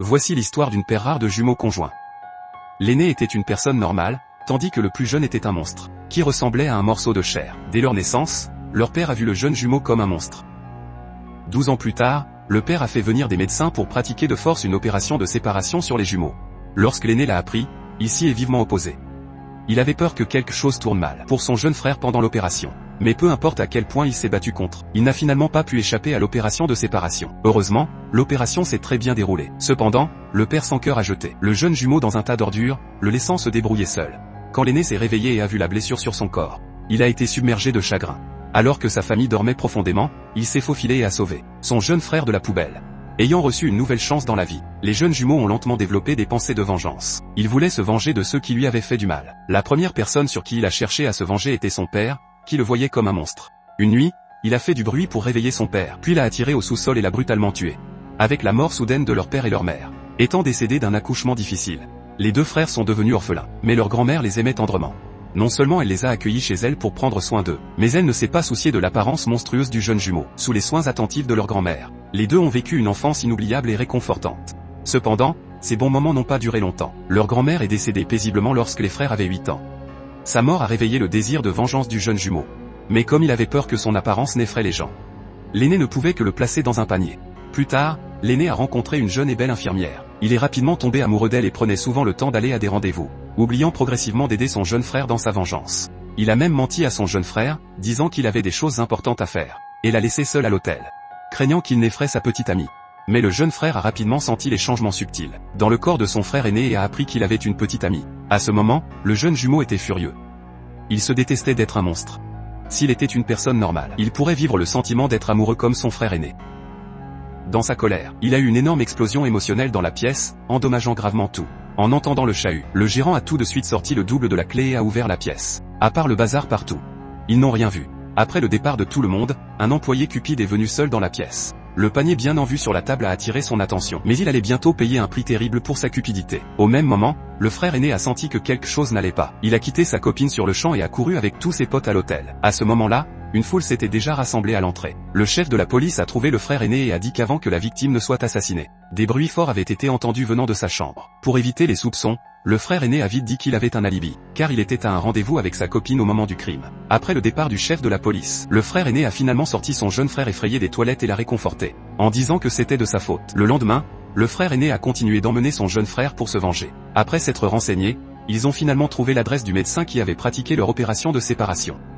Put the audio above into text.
Voici l'histoire d'une paire rare de jumeaux conjoints. L'aîné était une personne normale, tandis que le plus jeune était un monstre, qui ressemblait à un morceau de chair. Dès leur naissance, leur père a vu le jeune jumeau comme un monstre. 12 ans plus tard, le père a fait venir des médecins pour pratiquer de force une opération de séparation sur les jumeaux. Lorsque l'aîné l'a appris, il s'y est vivement opposé. Il avait peur que quelque chose tourne mal pour son jeune frère pendant l'opération. Mais peu importe à quel point il s'est battu contre, il n'a finalement pas pu échapper à l'opération de séparation. Heureusement, l'opération s'est très bien déroulée. Cependant, le père sans cœur a jeté le jeune jumeau dans un tas d'ordures, le laissant se débrouiller seul. Quand l'aîné s'est réveillé et a vu la blessure sur son corps, il a été submergé de chagrin. Alors que sa famille dormait profondément, il s'est faufilé et a sauvé son jeune frère de la poubelle. Ayant reçu une nouvelle chance dans la vie, les jeunes jumeaux ont lentement développé des pensées de vengeance. Ils voulaient se venger de ceux qui lui avaient fait du mal. La première personne sur qui il a cherché à se venger était son père, qui le voyait comme un monstre. Une nuit, il a fait du bruit pour réveiller son père, puis l'a attiré au sous-sol et l'a brutalement tué. Avec la mort soudaine de leur père et leur mère, étant décédés d'un accouchement difficile, les deux frères sont devenus orphelins, mais leur grand-mère les aimait tendrement. Non seulement elle les a accueillis chez elle pour prendre soin d'eux, mais elle ne s'est pas souciée de l'apparence monstrueuse du jeune jumeau. Sous les soins attentifs de leur grand-mère, les deux ont vécu une enfance inoubliable et réconfortante. Cependant, ces bons moments n'ont pas duré longtemps. Leur grand-mère est décédée paisiblement lorsque les frères avaient 8 ans. Sa mort a réveillé le désir de vengeance du jeune jumeau. Mais comme il avait peur que son apparence n'effraie les gens, l'aîné ne pouvait que le placer dans un panier. Plus tard, l'aîné a rencontré une jeune et belle infirmière. Il est rapidement tombé amoureux d'elle et prenait souvent le temps d'aller à des rendez-vous, oubliant progressivement d'aider son jeune frère dans sa vengeance. Il a même menti à son jeune frère, disant qu'il avait des choses importantes à faire, et l'a laissé seul à l'hôtel, craignant qu'il n'effraie sa petite amie. Mais le jeune frère a rapidement senti les changements subtils dans le corps de son frère aîné et a appris qu'il avait une petite amie. À ce moment, le jeune jumeau était furieux. Il se détestait d'être un monstre. S'il était une personne normale, il pourrait vivre le sentiment d'être amoureux comme son frère aîné. Dans sa colère, il a eu une énorme explosion émotionnelle dans la pièce, endommageant gravement tout. En entendant le chahut, le gérant a tout de suite sorti le double de la clé et a ouvert la pièce. À part le bazar partout, ils n'ont rien vu. Après le départ de tout le monde, un employé cupide est venu seul dans la pièce. Le panier bien en vue sur la table a attiré son attention, mais il allait bientôt payer un prix terrible pour sa cupidité. Au même moment, le frère aîné a senti que quelque chose n'allait pas. Il a quitté sa copine sur le champ et a couru avec tous ses potes à l'hôtel. À ce moment-là, une foule s'était déjà rassemblée à l'entrée. Le chef de la police a trouvé le frère aîné et a dit qu'avant que la victime ne soit assassinée, des bruits forts avaient été entendus venant de sa chambre. Pour éviter les soupçons, le frère aîné a vite dit qu'il avait un alibi, car il était à un rendez-vous avec sa copine au moment du crime. Après le départ du chef de la police, le frère aîné a finalement sorti son jeune frère effrayé des toilettes et l'a réconforté, en disant que c'était de sa faute. Le lendemain, le frère aîné a continué d'emmener son jeune frère pour se venger. Après s'être renseigné, ils ont finalement trouvé l'adresse du médecin qui avait pratiqué leur opération de séparation.